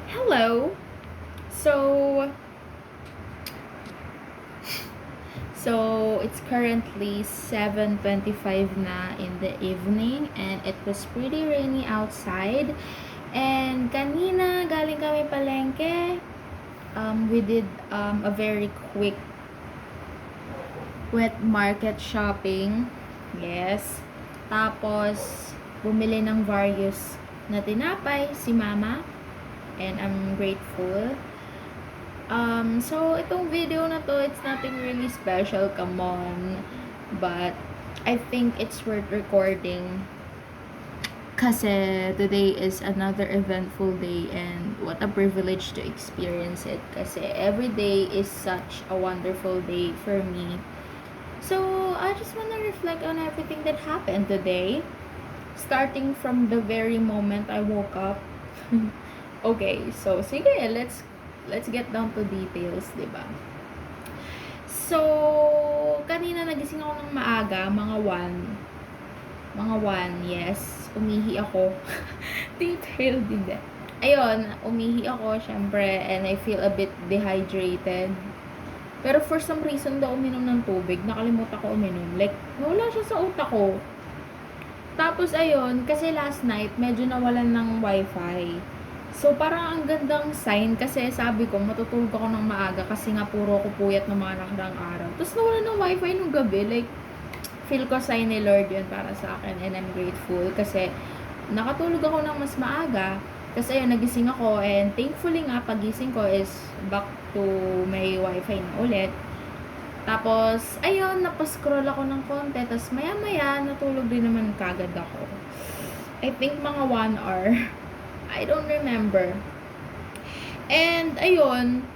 Hello. So it's currently 7:25 na in the evening and it was pretty rainy outside. And kanina galing kami palengke. We did a very quick wet market shopping. Yes. Tapos bumili ng various na tinapay si mama and I'm grateful. So, itong video na to, it's nothing really special, come on. But, I think it's worth recording. Kasi, today is another eventful day and what a privilege to experience it. Kasi, every day is such a wonderful day for me. So, I just wanna reflect on everything that happened today. Starting from the very moment I woke up. Okay, so, sige, let's get down to details, di ba? So, kanina nagising ako ng maaga, mga 1, yes, umihi ako. Detail din. Ayun, umihi ako, syempre, and I feel a bit dehydrated. Pero for some reason daw uminom ng tubig, nakalimutan ko uminom. Like, nawala siya sa utak ko. Tapos, ayun, kasi last night, medyo nawalan ng wifi. So, parang ang gandang sign kasi sabi ko, matutulog ako ng maaga kasi nga puro ko puyat ng mga nakarang araw. Tapos nawala ng wifi nung gabi. Like, feel ko sign ni Lord yun para sa akin and I'm grateful kasi nakatulog ako ng mas maaga. Kasi ayun, nagising ako and thankfully nga, pagising ko is back to may wifi na ulit. Tapos, ayun, napascroll ako ng konti. Tapos, maya-maya, natulog din naman kagad ako. I think mga 1 hour. I don't remember. And, ayun,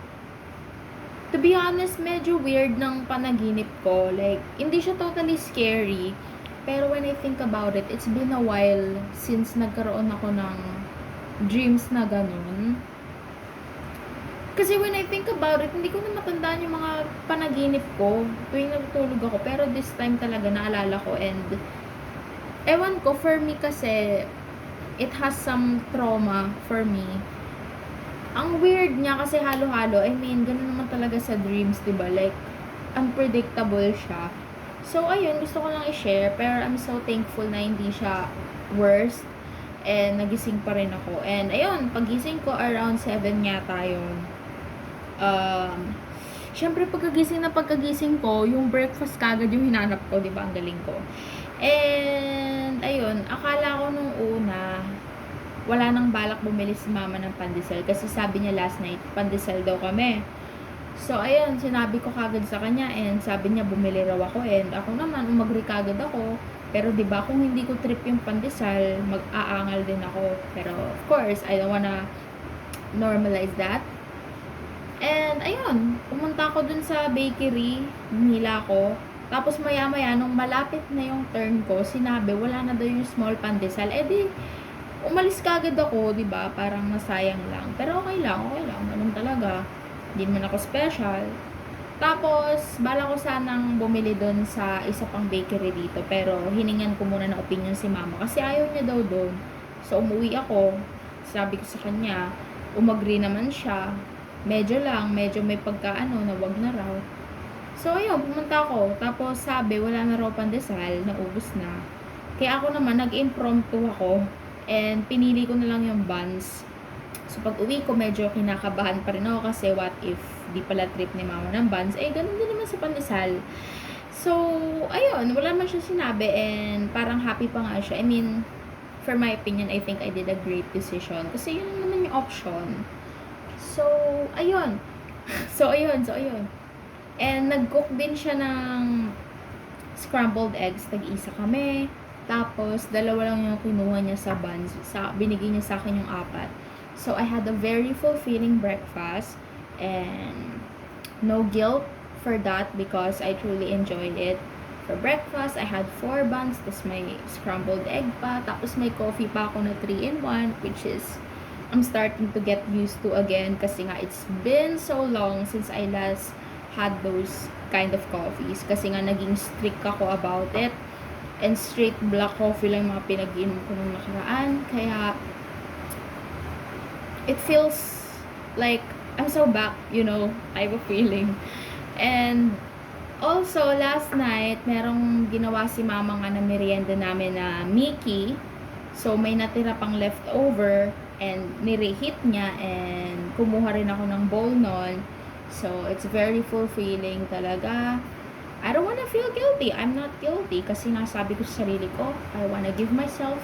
to be honest, medyo weird ng panaginip ko. Like, hindi siya totally scary. Pero when I think about it, it's been a while since nagkaroon ako ng dreams na ganun. Kasi when I think about it, hindi ko na matandaan yung mga panaginip ko tuwing natutulog ako. Pero this time talaga naalala ko and ewan ko, for me kasi, it has some trauma for me. Ang weird niya kasi halo-halo. I mean, ganun naman talaga sa dreams, diba? Like, unpredictable siya. So, ayun, gusto ko lang i-share. Pero I'm so thankful na hindi siya worst. And, nagising pa rin ako. And, ayun, pagising ko around 7 yata yun. Syempre, pagkagising ko, yung breakfast kagad yung hinanap ko, diba? Ang galing ko. And, ayun, akala ko nung una, wala nang balak bumili si mama ng pandesal. Kasi sabi niya last night, pandesal daw kami. So, ayun, sinabi ko kagad sa kanya and sabi niya bumili raw ako. And ako naman, umagri kagad ako. Pero diba, kung hindi ko trip yung pandesal, mag-aangal din ako. Pero, of course, I don't wanna normalize that. And, ayun, pumunta ako dun sa bakery, humila ko. Tapos maya-maya, nung malapit na yung turn ko, sinabi, wala na daw yung small pandesal. Eh di, umalis kagad ako, di ba? Parang nasayang lang. Pero okay lang. Ganun talaga. Hindi naman ako special. Tapos, bala ko sanang bumili doon sa isa pang bakery dito. Pero, hiningan ko muna ng opinion si mama. Kasi ayaw niya daw doon. So, umuwi ako. Sabi ko sa kanya, umagri naman siya. Medyo may pagkaano na wag na raw. So, ayun, pumunta ako. Tapos, sabi, wala na raw pandesal, naubos na. Kaya ako naman, nag-impromptu ako. And, pinili ko na lang yung buns. So, pag uwi ko, medyo kinakabahan pa rin ako. Kasi, what if di pala trip ni mama ng buns? Eh, ganun din naman sa pandesal. So, ayun, wala naman siya sinabi. And, parang happy pa nga siya. I mean, for my opinion, I think I did a great decision. Kasi, yun naman yung option. So, ayun. So, ayun. And nag-cook din siya ng scrambled eggs. Tag-isa kami. Tapos, dalawa lang yung kinuha niya sa buns. Binigay niya sa akin yung 4. So, I had a very fulfilling breakfast. And no guilt for that because I truly enjoyed it. For breakfast, I had 4 buns. Tapos may scrambled egg pa. Tapos may coffee pa ako na 3-in-1. Which is, I'm starting to get used to again. Kasi nga, it's been so long since I last had those kind of coffees kasi nga naging strict ako about it and straight black coffee lang mga pinag-inom ko nung nakaraan kaya it feels like, I'm so back, type of feeling. And also, last night, merong ginawa si mama nga na merienda namin na Mickey. So, may natira pang leftover and nireheat niya and kumuha rin ako ng bowl nun. So, it's very fulfilling talaga. I don't wanna feel guilty. I'm not guilty kasi nasabi ko sa sarili ko, I wanna give myself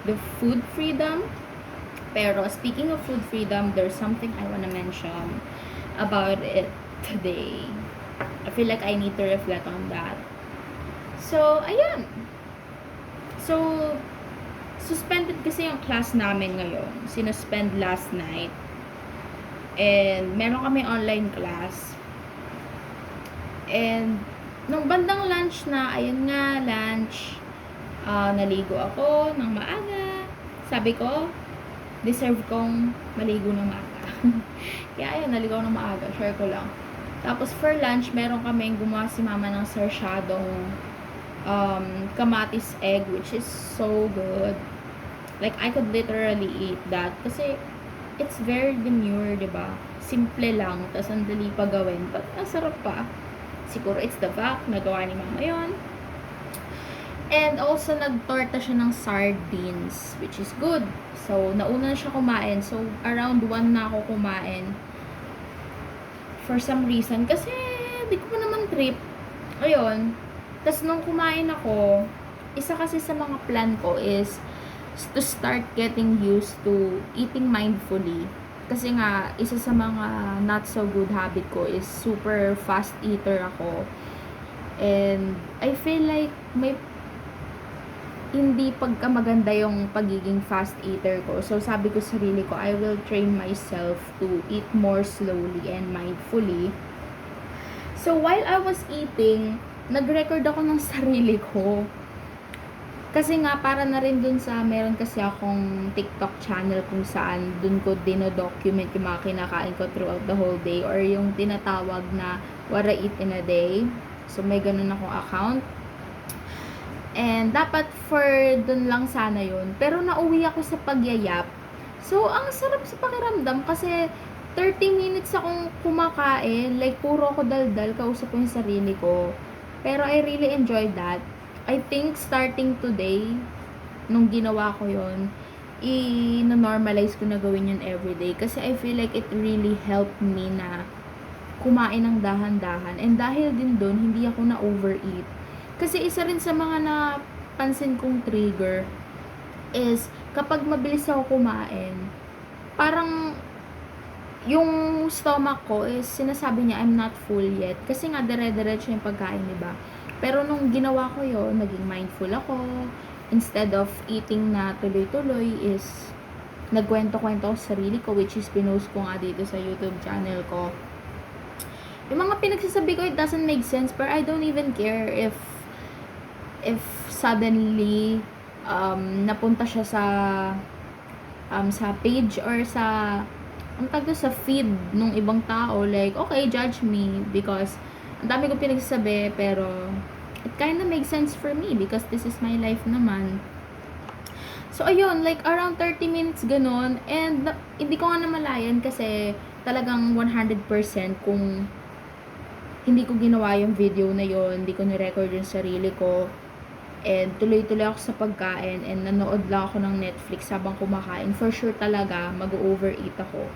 the food freedom. Pero, speaking of food freedom, there's something I wanna mention about it today. I feel like I need to reflect on that. So, ayan. So, suspended kasi yung class namin ngayon. Sinuspend last night. And, meron kami online class. And, nung bandang lunch na, ayun nga, lunch, naligo ako ng maaga. Sabi ko, deserve kong maligo ng maaga. Kaya ayun, naligo ako ng maaga. Share ko lang. Tapos for lunch, meron kaming gumawa si mama ng sarsyadong kamatis egg, which is so good. Like, I could literally eat that. Kasi, it's very demure, diba? Simple lang, tas ang dali pa gawin. But, ang sarap pa. Siguro, it's the fact, nagawa ni mama yon. And also, nagtorta siya ng sardines, which is good. So, nauna na siya kumain. So, around 1 na ako kumain. For some reason. Kasi, di ko pa naman trip. Ayun. Tapos, nung kumain ako, isa kasi sa mga plan ko is to start getting used to eating mindfully. Kasi nga, isa sa mga not so good habit ko is super fast eater ako. And, I feel like may hindi pagkamaganda yung pagiging fast eater ko. So, sabi ko sa sarili ko, I will train myself to eat more slowly and mindfully. So, while I was eating, nag-record ako ng sarili ko. Kasi nga, para na rin dun sa, meron kasi akong TikTok channel kung saan dun ko dino-document yung mga kinakain ko throughout the whole day, or yung tinatawag na what I eat in a day. So, may ganun akong account. And, dapat for dun lang sana yun. Pero, nauwi ako sa pagyayap. So, ang sarap sa pakiramdam kasi 30 minutes akong kumakain. Like, puro ako daldal, kausap ko yung sarili ko. Pero, I really enjoyed that. I think starting today, nung ginawa ko yun, i-normalize ko na gawin yun everyday. Kasi I feel like it really helped me na kumain ng dahan-dahan. And dahil din dun, hindi ako na-overeat. Kasi isa rin sa mga napansin kong trigger is kapag mabilis ako kumain, parang yung stomach ko is sinasabi niya I'm not full yet. Kasi nga dire-diretso yung pagkain, diba? Pero nung ginawa ko yun, naging mindful ako. Instead of eating na tuloy-tuloy is nagkwento-kwento ko sa sarili ko, which is pinost ko nga dito sa YouTube channel ko. Yung mga pinagsasabi ko, it doesn't make sense, but I don't even care if suddenly napunta siya sa page or sa sa feed nung ibang tao. Like, okay, judge me because ang dami ko pinagsasabi, pero it kinda makes sense for me because this is my life naman. So, ayun, like, around 30 minutes ganun, and hindi ko nga namalayan kasi talagang 100% kung hindi ko ginawa yung video na yon, hindi ko ni-record yung sarili ko, and tuloy-tuloy ako sa pagkain, and nanood lang ako ng Netflix habang kumakain, for sure talaga, mag-overeat ako.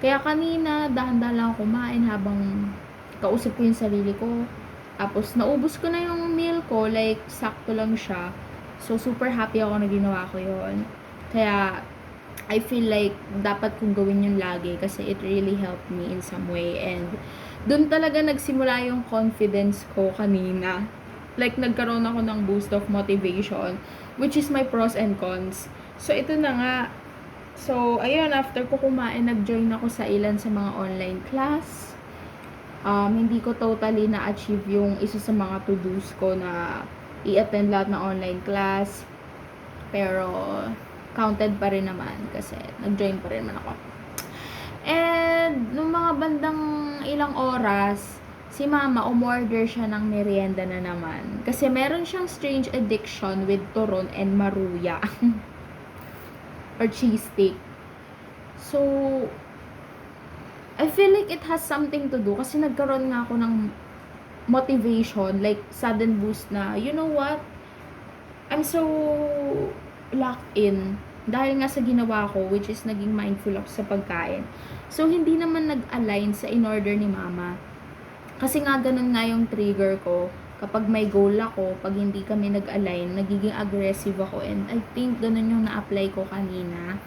Kaya kanina, dahan-dahan lang ako kumain habang kausap ko yung sarili ko. Tapos, naubos ko na yung meal ko. Like, sakto lang siya. So, super happy ako na ginawa ko yon. Kaya, I feel like, dapat kong gawin yun lagi. Kasi it really helped me in some way. And, dun talaga nagsimula yung confidence ko kanina. Like, nagkaroon ako ng boost of motivation. Which is my pros and cons. So, ito na nga. So, ayun, after ko kumain, nag-join ako sa ilan sa mga online class. Hindi ko totally na-achieve yung isa sa mga to-dos ko na i-attend lahat ng online class. Pero, counted pa rin naman kasi nag-join pa rin naman ako. And, nung mga bandang ilang oras, si mama, umorder siya ng merienda na naman. Kasi meron siyang strange addiction with turon and maruya. Or cheese stick. So, I feel like it has something to do kasi nagkaroon nga ako ng motivation, like sudden boost na, you know what? I'm so locked in dahil nga sa ginawa ko, which is naging mindful ako sa pagkain. So, hindi naman nag-align sa in-order ni mama. Kasi nga ganun nga yung trigger ko. Kapag may goal ako, pag hindi kami nag-align, nagiging aggressive ako. And I think ganun yung na-apply ko kanina.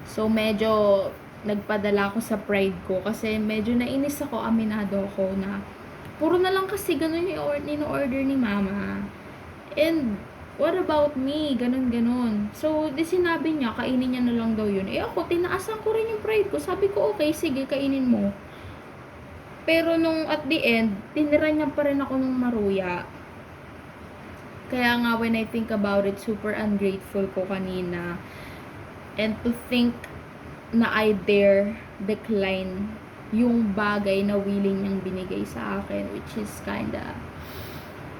So, medyo nagpadala ako sa pride ko. Kasi medyo nainis ako, aminado ako na puro na lang kasi ganun yung in-order ni mama. And what about me? Ganun. So, di sinabi niya, kainin niya na lang daw yun. Eh ako, tinaasan ko rin yung pride ko. Sabi ko, okay, sige, kainin mo. Pero nung at the end, tinira niya pa rin ako ng maruya. Kaya nga, when I think about it, super ungrateful ko kanina. And to think na I dare decline yung bagay na willing niyang binigay sa akin, which is kinda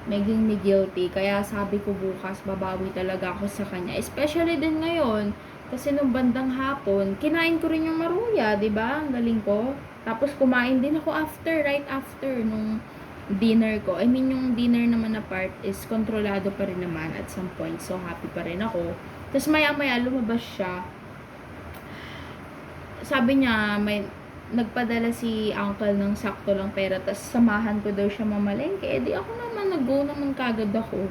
making me guilty. Kaya sabi ko bukas, babawi talaga ako sa kanya. Especially din ngayon, kasi nung bandang hapon, kinain ko rin yung maruya, di ba? Ang galing ko. Tapos kumain din ako right after nung dinner ko. I mean, yung dinner naman na part is kontrolado pa rin naman at some point. So, happy pa rin ako. Tapos maya-maya, lumabas siya. Sabi niya, nagpadala si uncle ng sakto lang pera, tas samahan ko daw siya mamalengke. Eh di ako naman, nag-go naman kagad ako.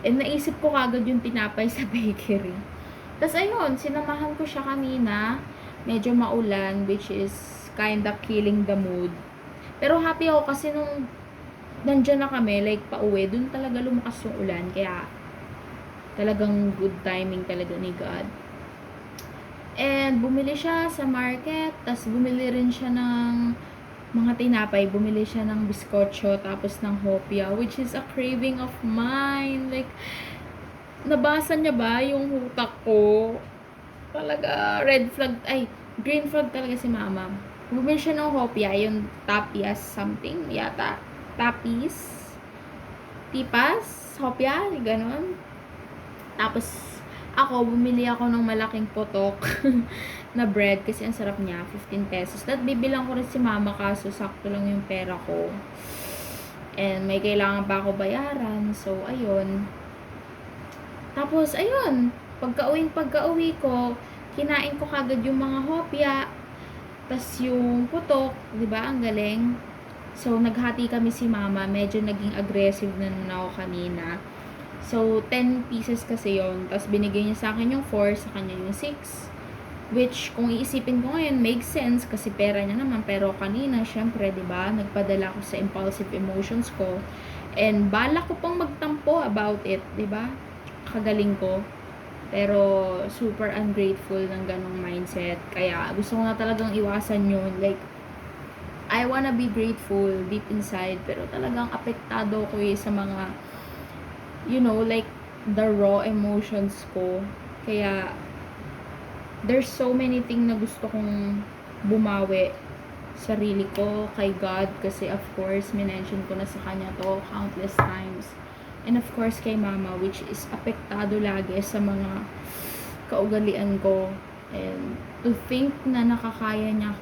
And naisip ko kagad yung tinapay sa bakery. Tas ayun, sinamahan ko siya kanina. Medyo maulan, which is kinda killing the mood. Pero happy ako kasi nung nandyan na kami, like pauwi, dun talaga lumakas yung ulan. Kaya talagang good timing talaga ni God. And bumili siya sa market, tas bumili rin siya ng mga tinapay, bumili siya ng biskotso, tapos ng hopia, which is a craving of mine. Like, nabasa niya ba yung utak ko? Talaga, red flag, green flag talaga si mama. Bumili siya ng hopia, yung tapias something, yata. Tipas, hopia, ganon. Tapos, ako, bumili ako ng malaking potok na bread kasi ang sarap niya, 15 pesos. At bibilang ko rin si mama kaso sakto lang yung pera ko. And may kailangan pa ako bayaran. So, ayun. Tapos, ayun. Pagka-uwi ko, kinain ko kagad yung mga hopya. Tas yung putok, di ba? Ang galing. So, naghati kami si mama. Medyo naging aggressive na nun ako kanina. So, 10 pieces kasi yon. Tapos, binigay niya sa akin yung 4, sa kanya yung 6. Which, kung iisipin ko ngayon, makes sense kasi pera niya naman. Pero kanina, syempre, diba, nagpadala ko sa impulsive emotions ko. And, bala ko pang magtampo about it, diba? Kagaling ko. Pero, super ungrateful ng ganong mindset. Kaya, gusto ko na talagang iwasan yun. Like, I wanna be grateful deep inside. Pero talagang apektado ko sa mga you know, like, the raw emotions ko. Kaya, there's so many things na gusto kong bumawi. Sarili ko, kay God, kasi of course, minention ko na sa kanya to countless times. And of course, kay mama, which is apektado lagi sa mga kaugalian ko. And to think na nakakaya niyang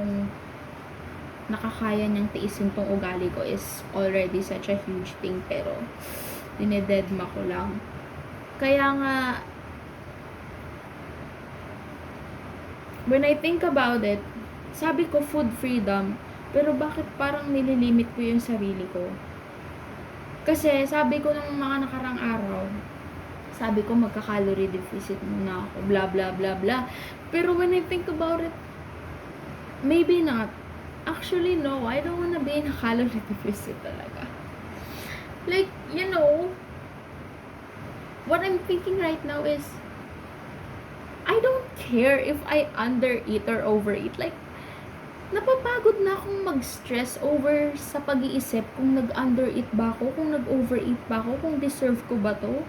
tiisin tong ugali ko is already such a huge thing. Pero, dinededma ko lang. Kaya nga, when I think about it, sabi ko food freedom, pero bakit parang nililimit ko yung sarili ko? Kasi sabi ko ng mga nakarang araw, sabi ko magka-calorie deficit muna ako, blah blah blah blah. Pero when I think about it, maybe not. Actually, no, I don't wanna be in a calorie deficit talaga. Like, you know, what I'm thinking right now is, I don't care if I undereat or overeat. Like, napapagod na akong mag-stress over sa pag-iisip kung nag-undereat ba ako, kung nag-overeat ba ako, kung deserve ko ba to.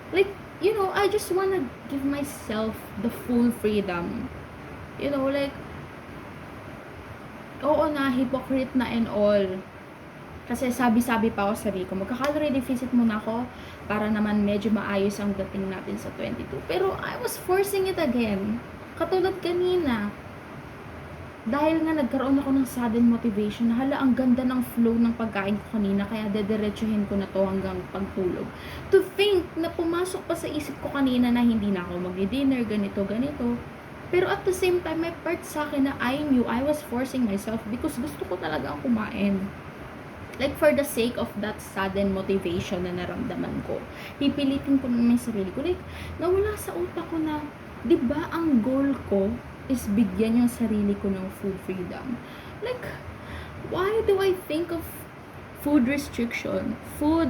Like, you know, I just wanna give myself the full freedom. You know, like, oo na, hypocrite na and all. Kasi sabi-sabi pa ako sa sarili ko, magka-calorie deficit muna ako para naman medyo maayos ang dating natin sa 22. Pero I was forcing it again. Katulad kanina. dahil nga nagkaroon ako ng sudden motivation na hala, ang ganda ng flow ng pagkain ko kanina, kaya dediretsuhin ko na to hanggang pagtulog. To think na pumasok pa sa isip ko kanina na hindi na ako magdi-dinner, ganito, ganito. Pero at the same time, may part sa akin na I knew I was forcing myself because gusto ko talaga ang kumain. Like, for the sake of that sudden motivation na naramdaman ko, pipilitin ko naman yung sarili ko. Like, nawala sa utak ko na, di ba ang goal ko is bigyan yung sarili ko ng food freedom. Like, why do I think of food restriction, food,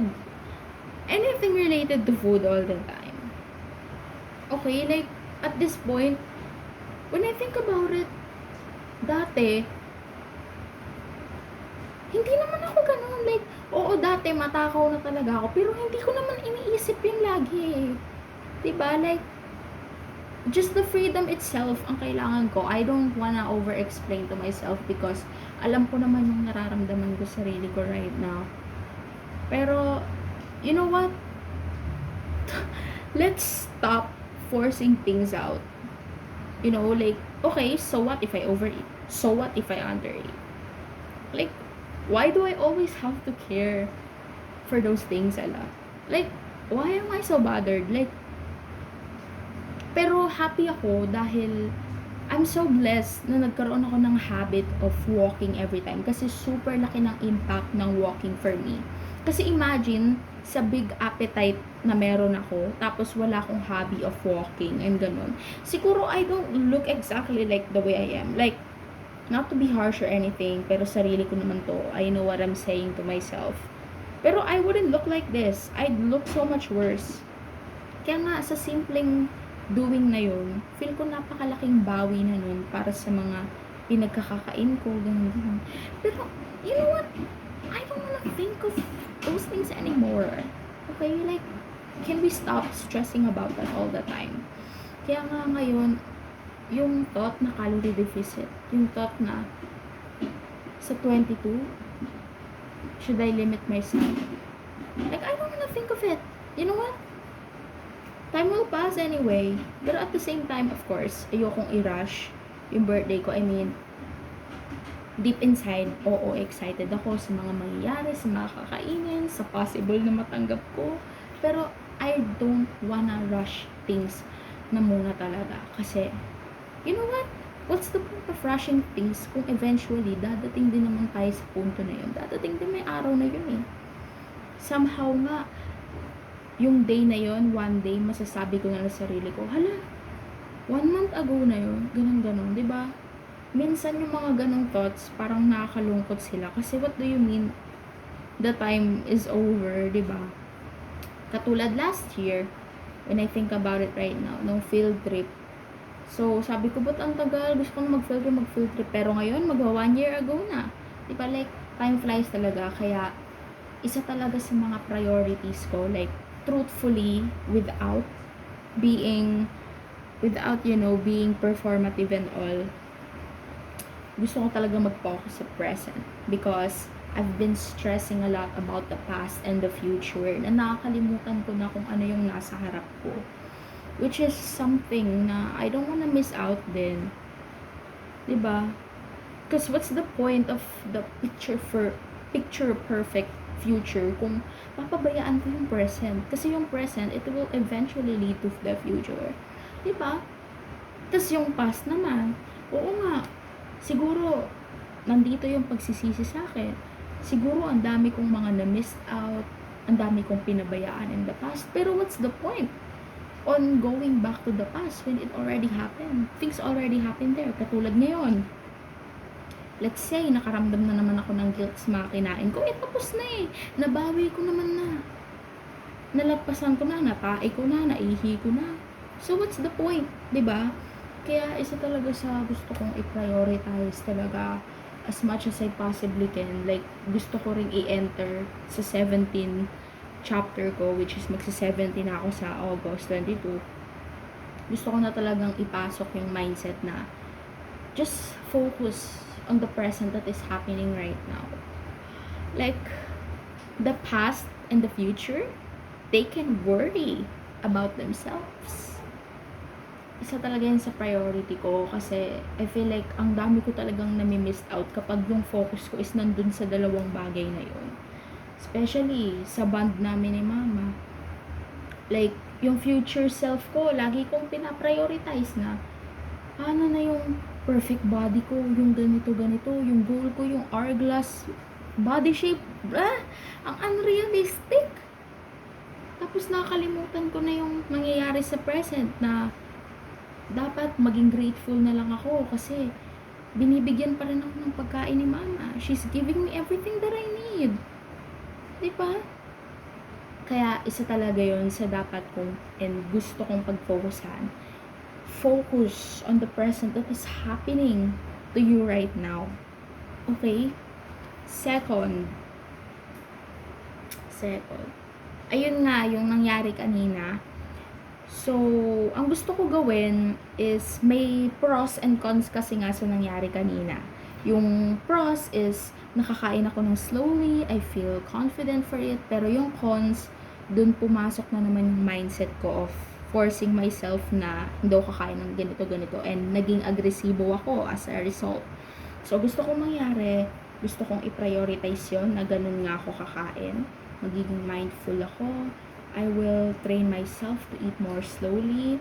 anything related to food all the time? Okay, like, at this point, when I think about it, dati, hindi naman ako ganun. Like, oo, dati matakaw na talaga ako, pero hindi ko naman iniisip yun lagi. Diba? Like, just the freedom itself ang kailangan ko. I don't wanna over-explain to myself because alam ko naman yung nararamdaman ko sa sarili ko right now. Pero, you know what? Let's stop forcing things out. You know, like, okay, so what if I overeat? So what if I undereat? Like, why do I always have to care for those things, ala? Like, why am I so bothered? Like, pero happy ako dahil I'm so blessed na nagkaroon ako ng habit of walking every time. Kasi super laki ng impact ng walking for me. Kasi imagine, sa big appetite na meron ako, tapos wala akong hobby of walking and ganun. Siguro I don't look exactly like the way I am. Like, not to be harsh or anything, pero sarili ko naman to. I know what I'm saying to myself. Pero I wouldn't look like this. I'd look so much worse. Kaya nga, sa simpleng doing na yun, feel ko napakalaking bawi na nun para sa mga pinagkakakain ko, ganun. Pero, you know what? I don't wanna think of those things anymore. Okay? Like, can we stop stressing about that all the time? Kaya nga ngayon, yung thought na calorie deficit, yung thought na sa 22, should I limit myself? Like, I don't wanna think of it. You know what? Time will pass anyway. Pero at the same time, of course, ayokong i-rush yung birthday ko. I mean, deep inside, oo, excited ako sa mga mangyayari, sa mga kakainin, sa possible na matanggap ko. Pero, I don't wanna rush things na muna talaga. Kasi, you know what? What's the point of rushing things kung eventually, dadating din naman tayo sa punto na yun. Dadating din may araw na yun eh. Somehow nga, yung day na yon, one day, masasabi ko na sa sarili ko, hala, 1 month ago na yun, ganun-ganun, diba? Minsan yung mga ganung thoughts, parang nakakalungkot sila. Kasi what do you mean, the time is over, diba? Katulad last year, when I think about it right now, nung field trip. So, sabi ko, ba't ang tagal? Gusto ko na mag-field trip. Pero ngayon, magwa 1 year ago na. Diba, like, time flies talaga. Kaya, isa talaga sa mga priorities ko, like, truthfully, without being performative and all, gusto ko talaga mag-focus sa present because I've been stressing a lot about the past and the future na nakakalimutan ko na kung ano yung nasa harap ko, which is something na I don't wanna miss out din, diba? Because what's the point of the picture perfect future kung papabayaan ko yung present? Kasi yung present, it will eventually lead to the future, diba? Tapos yung past naman, oo nga, siguro nandito yung pagsisisi sa akin. Siguro ang dami kong mga na-missed out, ang dami kong pinabayaan in the past. Pero what's the point on going back to the past when it already happened? Things already happened there. Katulad ngayon, let's say, nakaramdam na naman ako ng guilt sa mga kinain ko. Tapos na eh. Nabawi ko naman na. Nalagpasan ko na, napae ko na, naihi ko na. So, what's the point? Diba? Kaya, isa talaga sa gusto kong i-prioritize talaga as much as I possibly can. Like, gusto ko rin i-enter sa 17 chapter ko, which is magsa-17 na ako sa August 22. Gusto ko na talagang ipasok yung mindset na just focus on the present that is happening right now. Like, the past and the future, they can worry about themselves. isa talaga yan sa priority ko kasi I feel like ang dami ko talagang nami-miss out kapag yung focus ko is nandun sa dalawang bagay na yun. Especially sa bond namin ni mama. Like, yung future self ko, lagi kong pinaprioritize na paano na yung perfect body ko, yung ganito, yung goal ko, yung hourglass body shape, ang unrealistic. Tapos nakakalimutan ko na yung nangyayari sa present na dapat maging grateful na lang ako kasi binibigyan pa rin ako ng pagkain ni mama. She's giving me everything that I need. Diba? Kaya isa talaga yon sa dapat kong and gusto kong pagfokusan. Focus on the present that is happening to you right now. Okay? Second, ayun nga, yung nangyari kanina. So, ang gusto ko gawin is may pros and cons kasi nga sa nangyari kanina. Yung pros is nakakain ako ng slowly, I feel confident for it, pero yung cons, dun pumasok na naman yung mindset ko of forcing myself na hindi ako kakain ng ganito and naging agresibo ako as a result. So, gusto kong mangyari, gusto kong i-prioritize yun na ganun nga ako kakain. Magiging mindful ako. I will train myself to eat more slowly.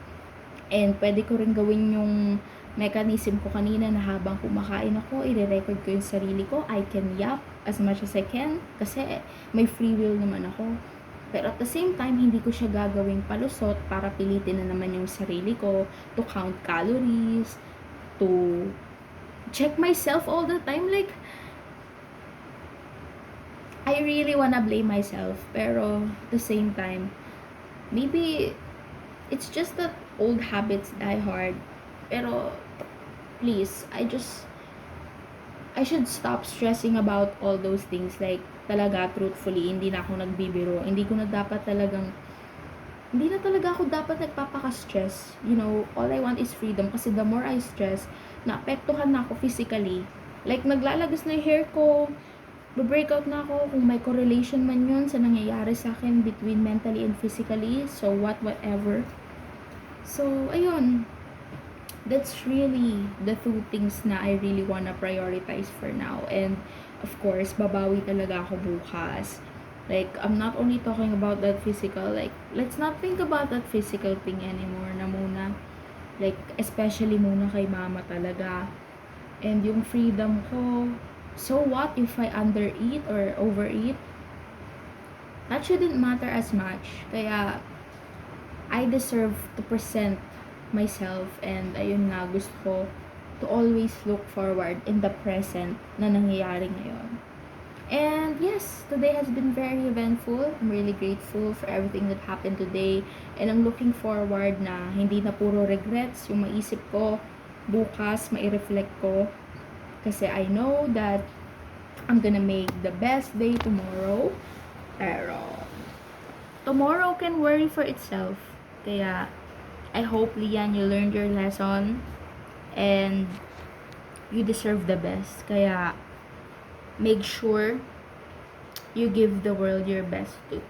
And pwede ko rin gawin yung mechanism ko kanina na habang kumakain ako, i-record ko yung sarili ko. I can yap as much as I can kasi may free will naman ako. Pero at the same time, hindi ko siya gagawing palusot para pilitin na naman yung sarili ko to count calories, to check myself all the time. Like, I really wanna blame myself, pero at the same time, maybe it's just that old habits die hard. Pero please, I should stop stressing about all those things. Like, talaga, truthfully, hindi na ako nagbibiro. Hindi na talaga ako dapat nagpapaka-stress. You know, all I want is freedom. Kasi the more I stress, naapektuhan na ako physically. Like, naglalagas na yung hair ko, breakout na ako kung may correlation man yun sa nangyayari sa akin between mentally and physically. So, whatever. So, ayun. That's really the two things na I really wanna prioritize for now. And, of course, babawi talaga ako bukas. Like, I'm not only talking about that physical, like, let's not think about that physical thing anymore na muna. Like, especially muna kay mama talaga. And yung freedom ko, so what if I undereat or overeat? That shouldn't matter as much. Kaya, I deserve to present myself and ayun nga, gusto ko to always look forward in the present na nangyayari ngayon. And yes, today has been very eventful. I'm really grateful for everything that happened today. And I'm looking forward na hindi na puro regrets yung maisip ko. Bukas, mai-reflect ko. Kasi I know that I'm gonna make the best day tomorrow. Pero, tomorrow can worry for itself. Kaya, I hope, Lian, you learned your lesson. And, you deserve the best. Kaya, make sure you give the world your best too.